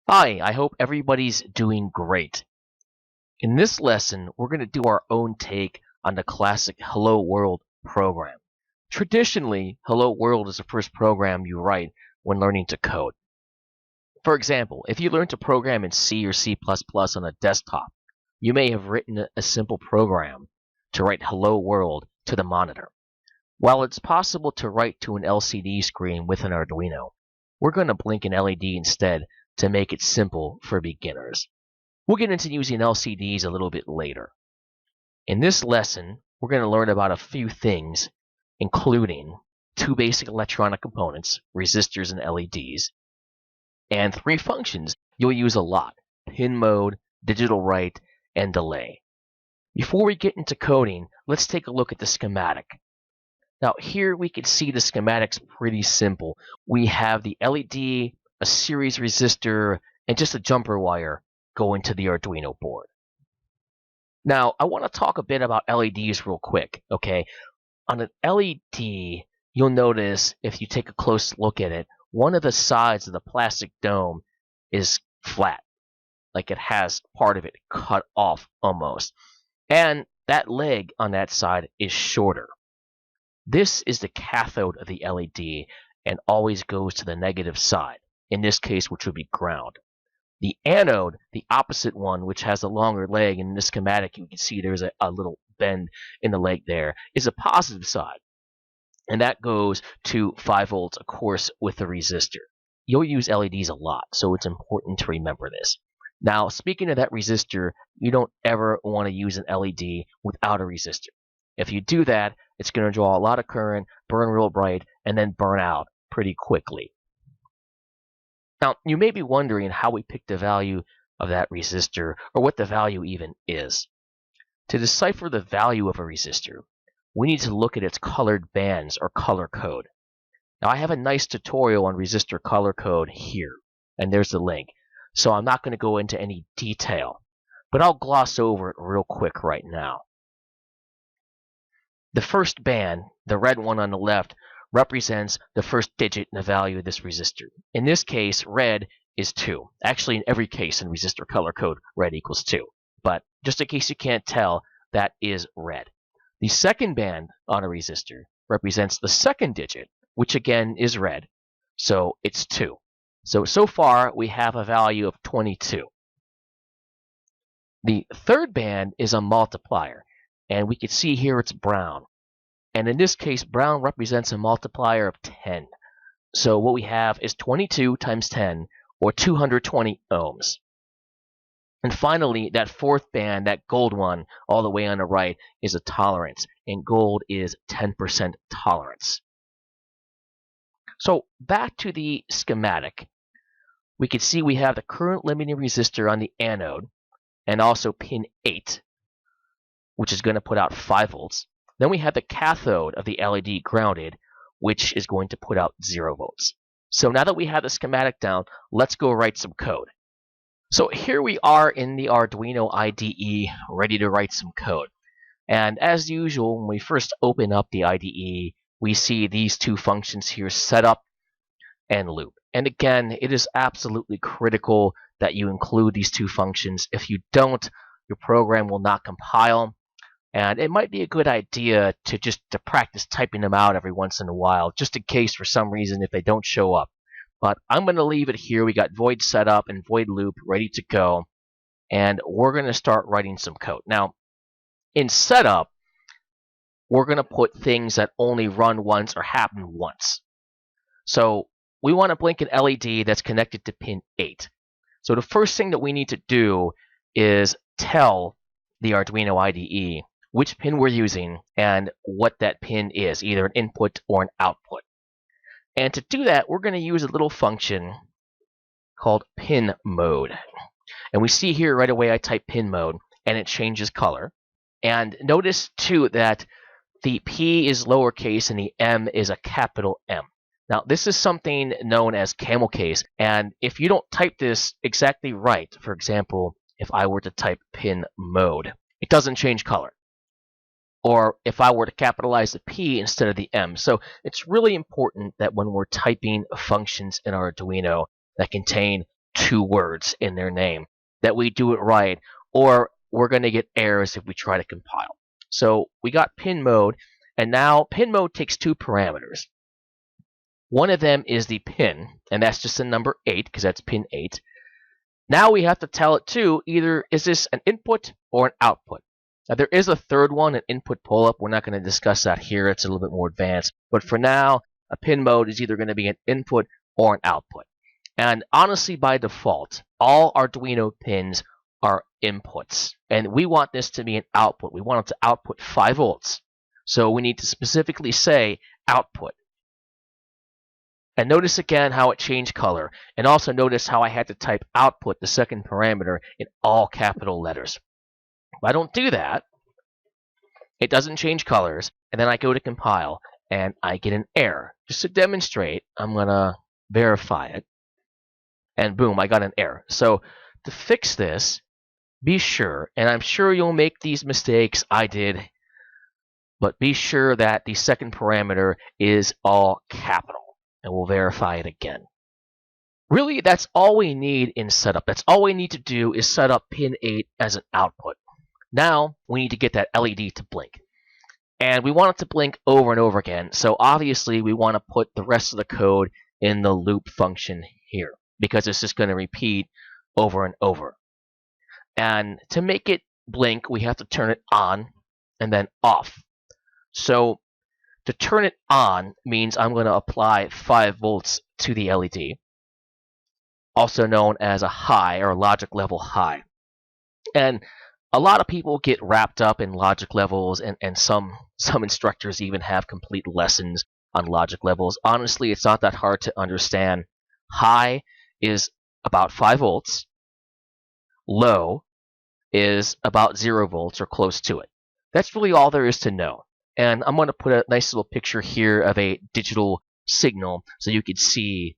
Hi, I hope everybody's doing great. In this lesson, we're going to do our own take on the classic Hello World program. Traditionally, Hello World is the first program you write when learning to code. For example, if you learn to program in C or C++ on a desktop, you may have written a simple program to write Hello World to the monitor. While it's possible to write to an LCD screen with an Arduino, we're going to blink an LED instead to make it simple for beginners. We'll get into using LCDs a little bit later. In this lesson, we're going to learn about a few things, including two basic electronic components, resistors and LEDs, and three functions you'll use a lot: pin mode, digital write, and delay. Before we get into coding, let's take a look at the schematic. Now here we can see the schematic's pretty simple. We have the LED, a series resistor, and just a jumper wire going to the Arduino board. Now I want to talk a bit about LEDs real quick, okay? On an LED, you'll notice if you take a close look at it, one of the sides of the plastic dome is flat, like it has part of it cut off almost. And that leg on that side is shorter. This is the cathode of the LED and always goes to the negative side, in this case, which would be ground. The anode, the opposite one, which has a longer leg, and in the schematic you can see there's a little bend in the leg there, is a positive side. And that goes to 5 volts, of course, with the resistor. You'll use LEDs a lot, so it's important to remember this. Now, speaking of that resistor, you don't ever want to use an LED without a resistor. If you do that, it's going to draw a lot of current, burn real bright, and then burn out pretty quickly. Now, you may be wondering how we pick the value of that resistor, or what the value even is. To decipher the value of a resistor, we need to look at its colored bands, or color code. Now, I have a nice tutorial on resistor color code here, and there's the link, so I'm not going to go into any detail, but I'll gloss over it real quick right now. The first band, the red one on the left, represents the first digit in the value of this resistor. In this case, red is 2. Actually, in every case in resistor color code, red equals 2. But just in case you can't tell, that is red. The second band on a resistor represents the second digit, which again is red, so it's 2. So far, we have a value of 22. The third band is a multiplier, and we can see here it's brown. And in this case, brown represents a multiplier of 10. So what we have is 22 times 10, or 220 ohms. And finally, that fourth band, that gold one, all the way on the right, is a tolerance. And gold is 10% tolerance. So back to the schematic. We can see we have the current limiting resistor on the anode, and also pin 8, which is going to put out 5 volts. Then we have the cathode of the LED grounded, which is going to put out 0 volts. So now that we have the schematic down, let's go write some code. So here we are in the Arduino IDE, ready to write some code. And as usual, when we first open up the IDE, we see these two functions here, setup and loop. And again, it is absolutely critical that you include these two functions. If you don't, your program will not compile. And it might be a good idea to practice typing them out every once in a while, just in case for some reason if they don't show up. But I'm going to leave it here. We got void setup and void loop ready to go. And we're going to start writing some code. Now, in setup, we're going to put things that only run once or happen once. So we want to blink an LED that's connected to pin 8. So the first thing that we need to do is tell the Arduino IDE which pin we're using and what that pin is, either an input or an output. And to do that, we're going to use a little function called pin mode. And we see here right away I type pin mode, and it changes color. And notice too that the P is lowercase and the M is a capital M. Now, this is something known as camel case, and if you don't type this exactly right, for example, if I were to type pin mode, it doesn't change color. Or if I were to capitalize the P instead of the M. So it's really important that when we're typing functions in Arduino that contain two words in their name, that we do it right, or we're going to get errors if we try to compile. So we got pin mode, and now pin mode takes two parameters. One of them is the pin, and that's just the number 8, because that's pin 8. Now we have to tell it too, either is this an input or an output. Now there is a third one, an input pull-up. We're not going to discuss that here. It's a little bit more advanced. But for now, a pin mode is either going to be an input or an output. And honestly, by default, all Arduino pins are inputs. And we want this to be an output. We want it to output 5 volts. So we need to specifically say output. And notice again how it changed color. And also notice how I had to type output, the second parameter, in all capital letters. If I don't do that, it doesn't change colors. And then I go to compile, and I get an error. Just to demonstrate, I'm going to verify it. And boom, I got an error. So to fix this, be sure, and I'm sure you'll make these mistakes, I did, but be sure that the second parameter is all capital. And we'll verify it again. Really, that's all we need in setup. That's all we need to do is set up pin 8 as an output. Now, we need to get that LED to blink. And we want it to blink over and over again. So obviously, we want to put the rest of the code in the loop function here, because it's just going to repeat over and over. And to make it blink, we have to turn it on and then off. So to turn it on means I'm going to apply 5 volts to the LED, also known as a high or logic level high. And a lot of people get wrapped up in logic levels, and some instructors even have complete lessons on logic levels. Honestly, it's not that hard to understand. High is about 5 volts. Low is about 0 volts or close to it. That's really all there is to know. And I'm going to put a nice little picture here of a digital signal so you can see,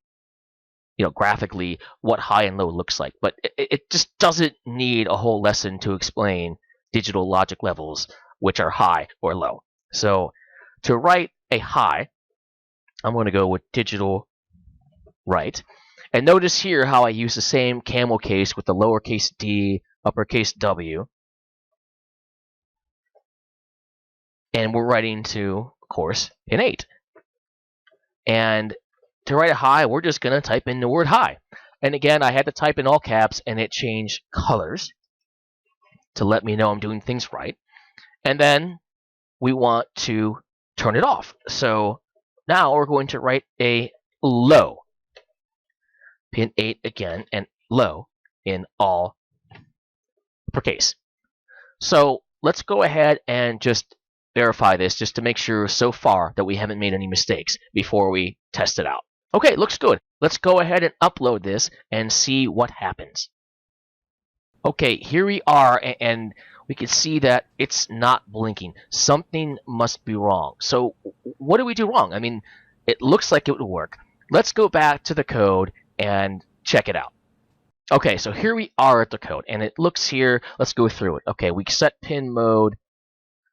graphically what high and low looks like. But it just doesn't need a whole lesson to explain digital logic levels, which are high or low. So to write a high, I'm going to go with digital write. And notice here how I use the same camel case with the lowercase d, uppercase W. And we're writing to, of course, pin 8. And to write a high, we're just going to type in the word high. And again, I had to type in all caps, and it changed colors to let me know I'm doing things right. And then we want to turn it off. So now we're going to write a low. Pin 8 again, and low in all uppercase. So let's go ahead and just verify this just to make sure so far that we haven't made any mistakes before we test it out. Okay, looks good. Let's go ahead and upload this and see what happens. Okay, here we are, and we can see that it's not blinking. Something must be wrong. So what do we do wrong? I mean, it looks like it would work. Let's go back to the code and check it out. Okay, so here we are at the code, and it looks here. Let's go through it. Okay, we set pin mode.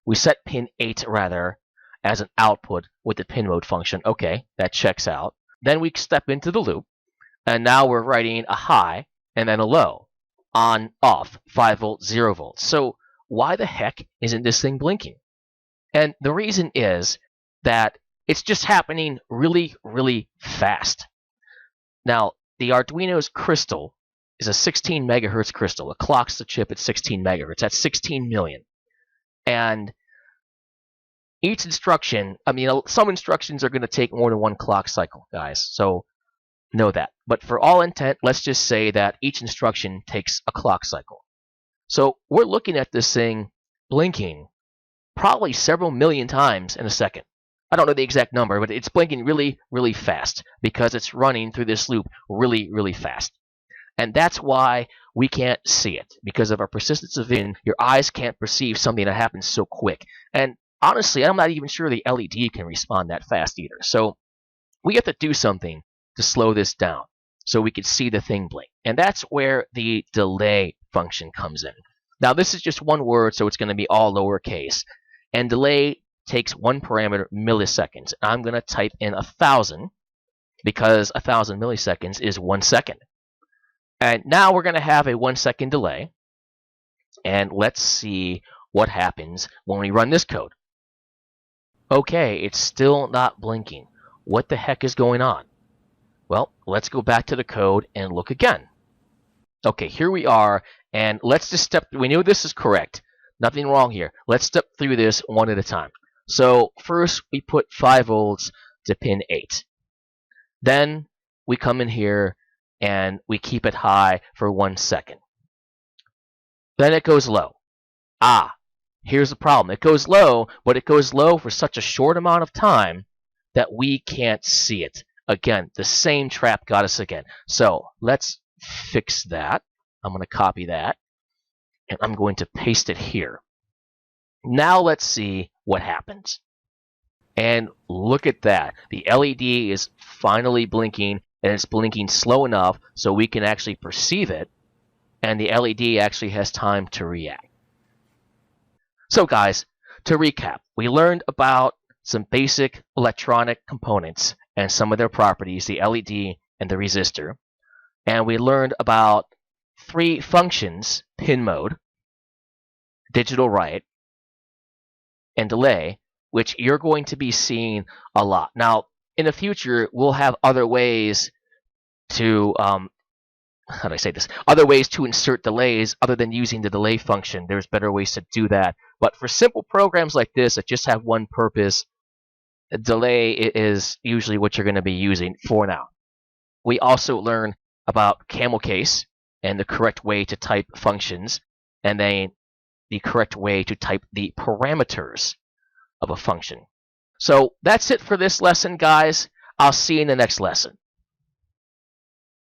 We set pin 8, rather, as an output with the pin mode function. Okay, that checks out. Then we step into the loop, and now we're writing a high and then a low. On, off, 5 volts, 0 volts. So why the heck isn't this thing blinking? And the reason is that it's just happening really, really fast. Now, the Arduino's crystal is a 16 megahertz crystal. It clocks the chip at 16 megahertz. That's 16 million. And each instruction, some instructions are going to take more than one clock cycle, guys. So know that. But for all intent, let's just say that each instruction takes a clock cycle. So we're looking at this thing blinking probably several million times in a second. I don't know the exact number, but it's blinking really, really fast because it's running through this loop really, really fast. And that's why we can't see it. Because of our persistence of vision, your eyes can't perceive something that happens so quick. And honestly, I'm not even sure the LED can respond that fast either. So we have to do something to slow this down so we can see the thing blink. And that's where the delay function comes in. Now, this is just one word, so it's going to be all lowercase. And delay takes one parameter, milliseconds. I'm going to type in 1,000 because 1,000 milliseconds is 1 second. And now we're going to have a 1-second delay. And let's see what happens when we run this code. Okay, it's still not blinking. What the heck is going on? Well, let's go back to the code and look again. Okay, here we are, and let's just step. We know this is correct. Nothing wrong here. Let's step through this one at a time. So first, we put 5 volts to pin 8. Then we come in here and we keep it high for 1 second. Then it goes low. Here's the problem. It goes low, but it goes low for such a short amount of time that we can't see it. Again, the same trap got us again. So let's fix that. I'm going to copy that, and I'm going to paste it here. Now let's see what happens. And look at that. The LED is finally blinking, and it's blinking slow enough so we can actually perceive it, and the LED actually has time to react. So guys, to recap, we learned about some basic electronic components and some of their properties, the LED and the resistor. And we learned about 3 functions: pin mode, digital write, and delay, which you're going to be seeing a lot. Now, in the future, we'll have other ways to how do I say this? Other ways to insert delays other than using the delay function. There's better ways to do that. But for simple programs like this that just have one purpose, a delay is usually what you're going to be using for now. We also learn about camel case and the correct way to type functions, and then the correct way to type the parameters of a function. So that's it for this lesson, guys. I'll see you in the next lesson.